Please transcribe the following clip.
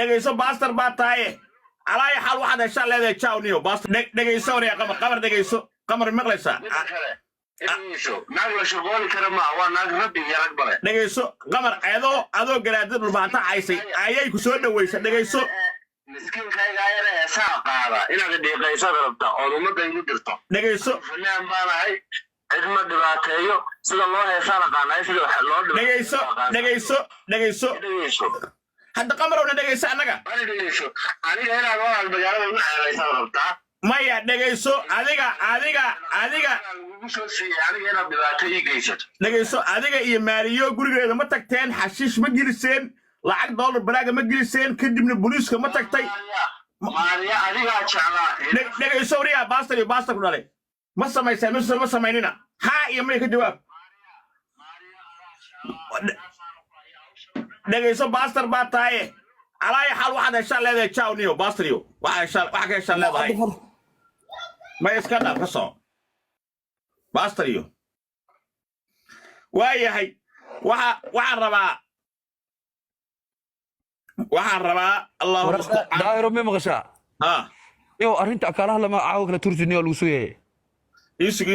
dhegayso baaster baa tahay alaay xal waxaad heshaa leedahay jaawniyo baaster dhegayso ya qamar dhegayso qamar maqlaysaa naag la shaqooli kara ma waa naag rabbi iyo rag bale dhegayso qamar adoo garaadad dhulbaanta caysay ayay ku soo dhaweysay dhegayso miskiinkayga ayana heesaa qaada inaad dhiiqaysada rabta oo ummadda igu dirto dhegayso fanaan baanahay cidma dhibaateeyo sida loo heesaa naqaanay sida wax loo dhegayso hadda qamarowna dhegayso annaga aniga inaad walaal magaalada una ceelaysaa rabtaa maya dhegayso adiga inaad dhibaato ii geysato dhegayso adiga iyo maaliyo gurigeeda ma tagteen xashiish ma geliseen lacag dollar balaaga ma geliseen kadibna booliiska ma tagtay maaliya adigaa jeclaa dhegayso wariyaa baaster iyo baaster ku dhalay ma samayseen mise ma samaynina haa iyo may ka jawaab dhegayso baaster baa tahay alaay xal waxaad heshaa leedahay jaawniyo baasteryo waxa ka heshaan leedahay ma iska dhaaf ka soo baasteryo waayahay waxaan rabaa allahu mustacaan daayiro ma maqashaa ha iyo arrinta kala hadlama caawa kala turjiniyo lagu soo yahay isug